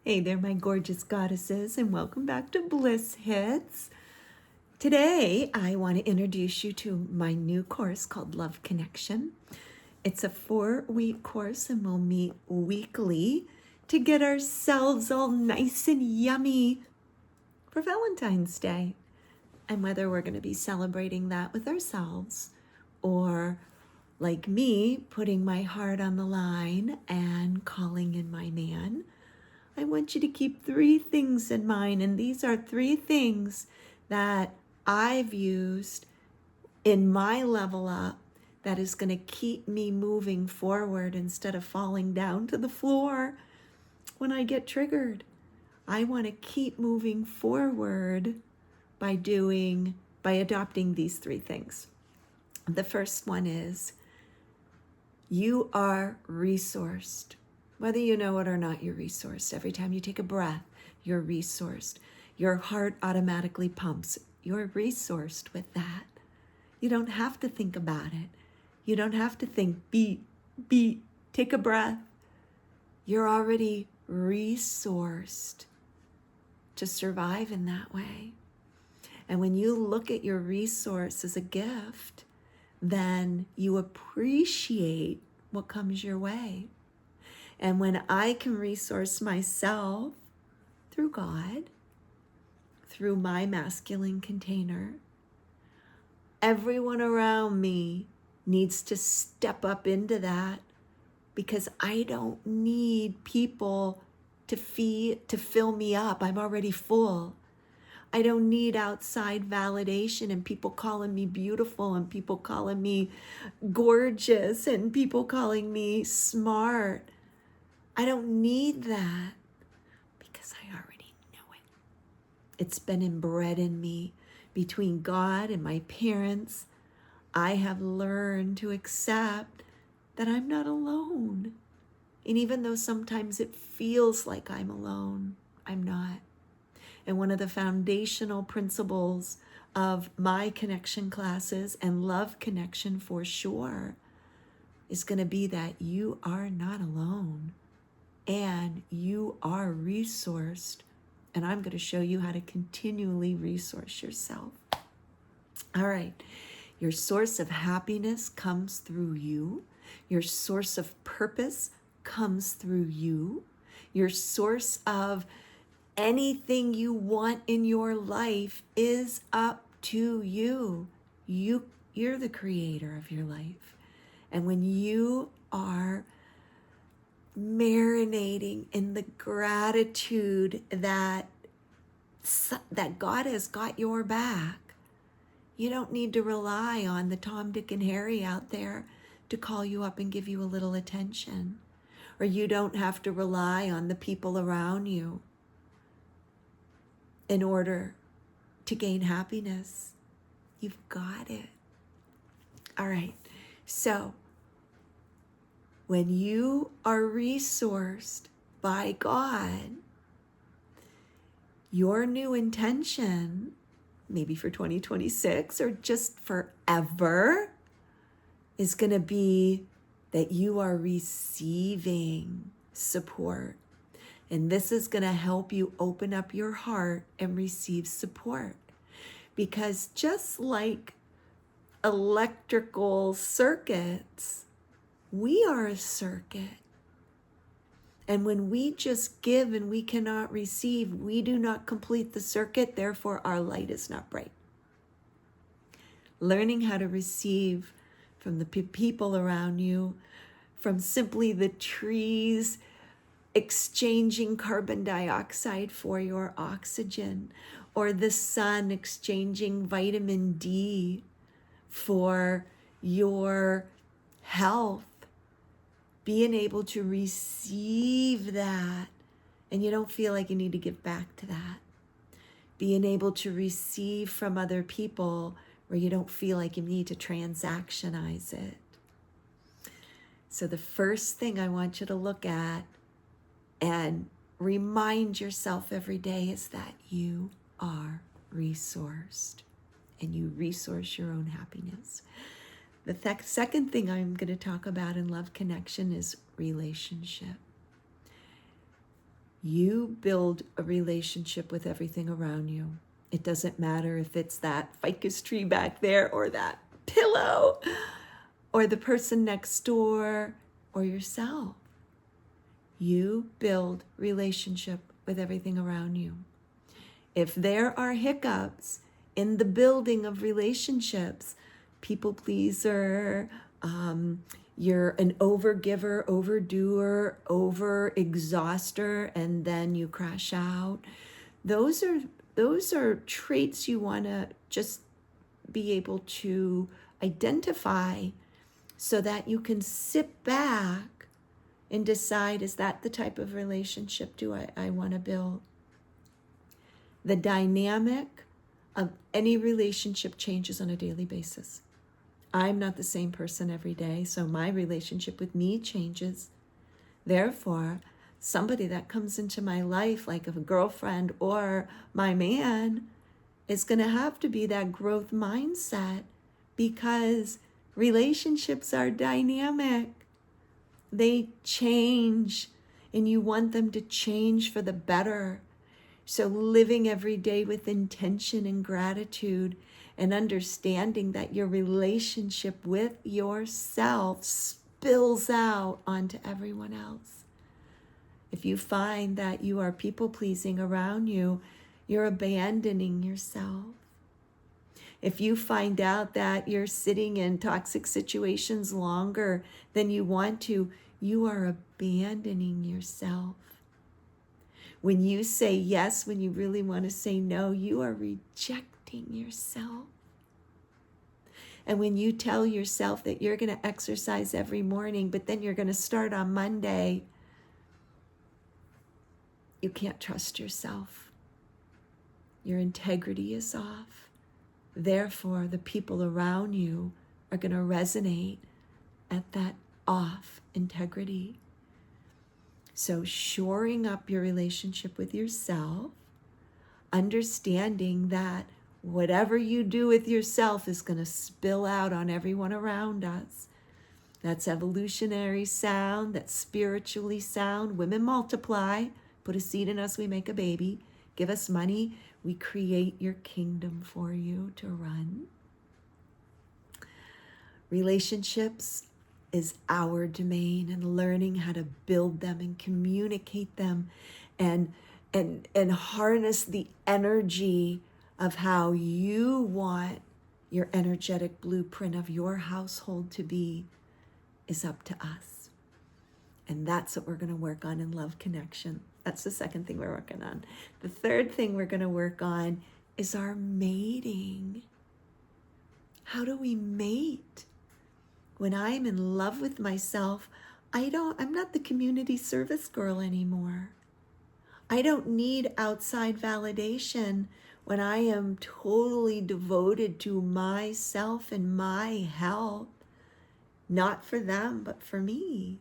Hey there, my gorgeous goddesses, and welcome back to Bliss Hits. Today, I want to introduce you to my new course called Love Connection. It's a 4-week course, and we'll meet weekly to get ourselves all nice and yummy for Valentine's Day. And whether we're going to be celebrating that with ourselves or, like me, putting my heart on the line and calling in my man, I want you to keep 3 things in mind, and these are 3 things that I've used in my level up that is going to keep me moving forward instead of falling down to the floor when I get triggered. I want to keep moving forward by adopting these 3 things. The first one is you are resourced. Whether you know it or not, you're resourced. Every time you take a breath, you're resourced. Your heart automatically pumps. You're resourced with that. You don't have to think about it. You don't have to think, beat, take a breath. You're already resourced to survive in that way. And when you look at your resource as a gift, then you appreciate what comes your way. And when I can resource myself through God, through my masculine container, everyone around me needs to step up into that, because I don't need people to fill me up. I'm already full. I don't need outside validation and people calling me beautiful and people calling me gorgeous and people calling me smart. I don't need that because I already know it. It's been inbred in me. Between God and my parents, I have learned to accept that I'm not alone. And even though sometimes it feels like I'm alone, I'm not. And one of the foundational principles of my connection classes, and Love Connection for sure, is going to be that you are not alone. And you are resourced, and I'm going to show you how to continually resource yourself. All right, your source of happiness comes through you. Your source of purpose comes through you. Your source of anything you want in your life is up to you. You're the creator of your life. And when you are marinating in the gratitude that God has got your back, you don't need to rely on the Tom, Dick, and Harry out there to call you up and give you a little attention. Or you don't have to rely on the people around you in order to gain happiness. You've got it. All right, so when you are resourced by God, your new intention, maybe for 2026 or just forever, is going to be that you are receiving support. And this is going to help you open up your heart and receive support. Because just like electrical circuits, we are a circuit. And when we just give and we cannot receive, we do not complete the circuit, therefore our light is not bright. Learning how to receive from the people around you, from simply the trees exchanging carbon dioxide for your oxygen, or the sun exchanging vitamin D for your health, being able to receive that, and you don't feel like you need to give back to that. Being able to receive from other people where you don't feel like you need to transactionize it. So the first thing I want you to look at and remind yourself every day is that you are resourced, and you resource your own happiness. The second thing I'm going to talk about in Love Connection is relationship. You build a relationship with everything around you. It doesn't matter if it's that ficus tree back there or that pillow or the person next door or yourself. You build relationship with everything around you. If there are hiccups in the building of relationships, people pleaser, you're an overgiver, overdoer, over exhauster, and then you crash out. Those are traits you want to just be able to identify so that you can sit back and decide, is that the type of relationship I want to build? The dynamic of any relationship changes on a daily basis. I'm not the same person every day, so my relationship with me changes. Therefore, somebody that comes into my life, like a girlfriend or my man, is going to have to be that growth mindset, because relationships are dynamic. They change, and you want them to change for the better. So living every day with intention and gratitude and understanding that your relationship with yourself spills out onto everyone else. If you find that you are people-pleasing around you, you're abandoning yourself. If you find out that you're sitting in toxic situations longer than you want to, you are abandoning yourself. When you say yes, when you really want to say no, you are rejecting yourself. And when you tell yourself that you're going to exercise every morning, but then you're going to start on Monday, you can't trust yourself. Your integrity is off. Therefore, the people around you are going to resonate at that off integrity. So shoring up your relationship with yourself, understanding that whatever you do with yourself is going to spill out on everyone around us. That's evolutionary sound, that's spiritually sound. Women multiply, put a seed in us, we make a baby. Give us money, we create your kingdom for you to run. Relationships is our domain, and learning how to build them and communicate them and harness the energy of how you want your energetic blueprint of your household to be is up to us. And that's what we're going to work on in Love Connection. That's the second thing we're working on. The third thing we're going to work on is our mating. How do we mate? When I'm in love with myself, I'm not the community service girl anymore. I don't need outside validation when I am totally devoted to myself and my health, not for them, but for me.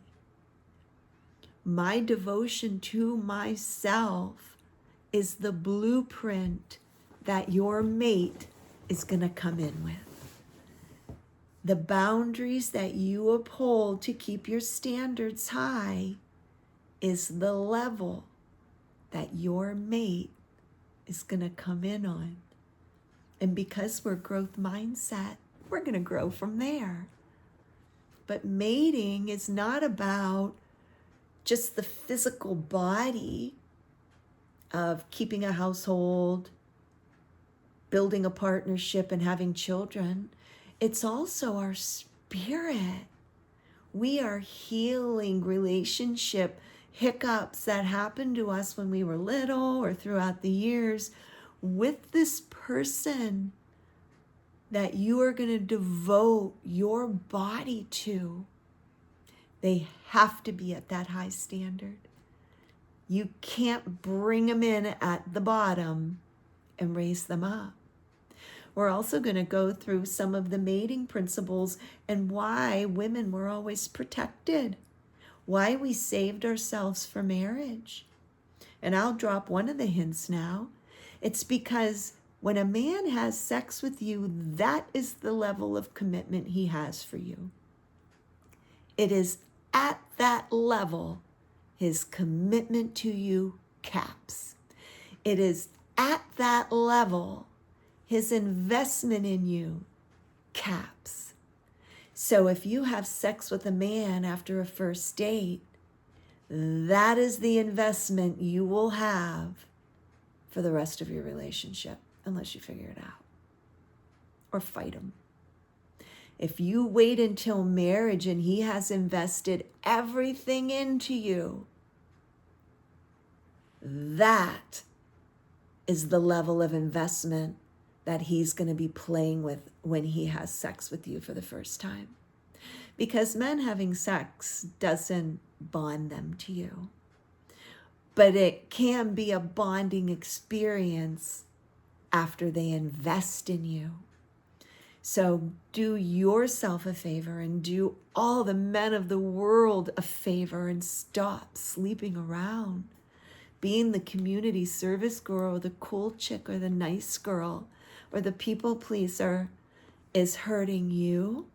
My devotion to myself is the blueprint that your mate is going to come in with. The boundaries that you uphold to keep your standards high is the level that your mate is going to come in on. And because we're growth mindset, we're going to grow from there. But mating is not about just the physical body of keeping a household, building a partnership, and having children. It's also our spirit. We are healing relationship hiccups that happened to us when we were little or throughout the years with this person that you are going to devote your body to. They have to be at that high standard. You can't bring them in at the bottom and raise them up. We're also going to go through some of the mating principles and why women were always protected, why we saved ourselves for marriage. And I'll drop one of the hints now. It's because when a man has sex with you, that is the level of commitment he has for you. It is at that level his commitment to you caps. It is at that level, his investment in you caps. So if you have sex with a man after a first date, that is the investment you will have for the rest of your relationship, unless you figure it out or fight him. If you wait until marriage and he has invested everything into you, that is the level of investment that he's going to be playing with when he has sex with you for the first time. Because men having sex doesn't bond them to you, but it can be a bonding experience after they invest in you. So do yourself a favor and do all the men of the world a favor and stop sleeping around. Being the community service girl or the cool chick or the nice girl or the people pleaser is hurting you.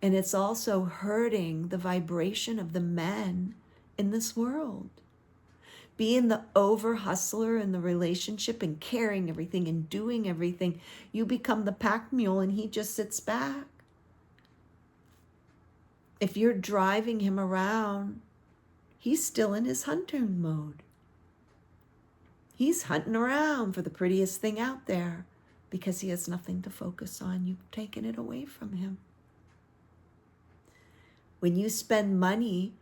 And it's also hurting the vibration of the men in this world. Being the over hustler in the relationship and carrying everything and doing everything, you become the pack mule and he just sits back. If you're driving him around, he's still in his hunting mode. He's hunting around for the prettiest thing out there because he has nothing to focus on. You've taken it away from him. When you spend money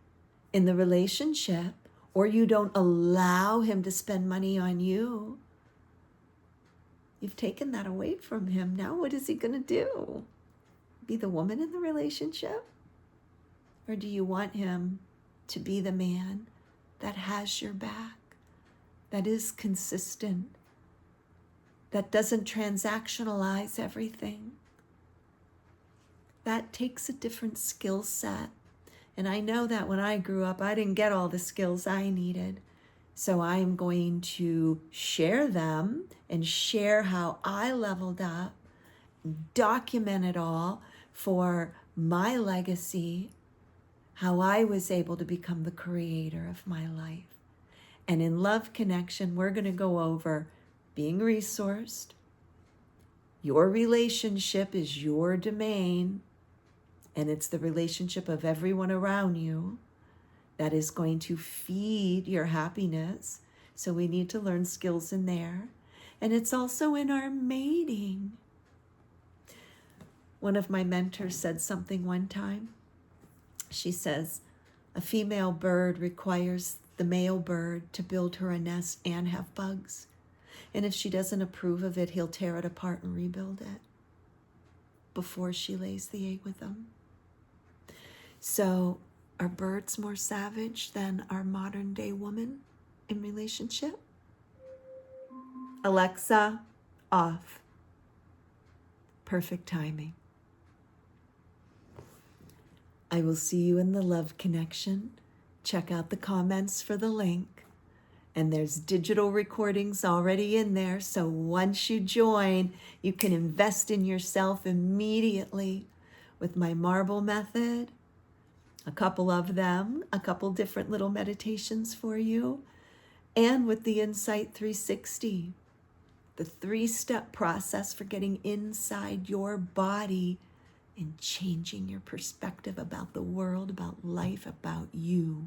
in the relationship, or you don't allow him to spend money on you, you've taken that away from him. Now what is he going to do? Be the woman in the relationship? Or do you want him to be the man that has your back, that is consistent, that doesn't transactionalize everything? That takes a different skill set. And I know that when I grew up, I didn't get all the skills I needed. So I am going to share them and share how I leveled up, document it all for my legacy, how I was able to become the creator of my life. And in Love Connection, we're going to go over being resourced. Your relationship is your domain. And it's the relationship of everyone around you that is going to feed your happiness. So we need to learn skills in there. And it's also in our mating. One of my mentors said something one time. She says, a female bird requires the male bird to build her a nest and have bugs. And if she doesn't approve of it, he'll tear it apart and rebuild it before she lays the egg with them. So are birds more savage than our modern day woman in relationship? Alexa, off. Perfect timing. I will see you in the Love Connection. Check out the comments for the link. And there's digital recordings already in there. So once you join, you can invest in yourself immediately with my marble method. A couple of them, a couple different little meditations for you, and with the Insight 360, the 3-step process for getting inside your body and changing your perspective about the world, about life, about you.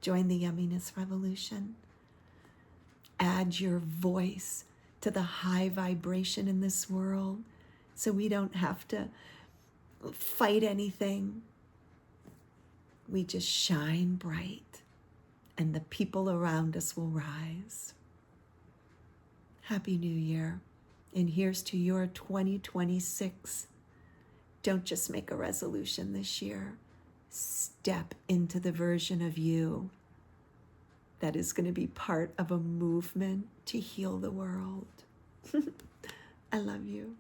Join the yumminess revolution. Add your voice to the high vibration in this world so we don't have to fight anything. We just shine bright and the people around us will rise. Happy New Year. And here's to your 2026. Don't just make a resolution this year. Step into the version of you that is going to be part of a movement to heal the world. I love you.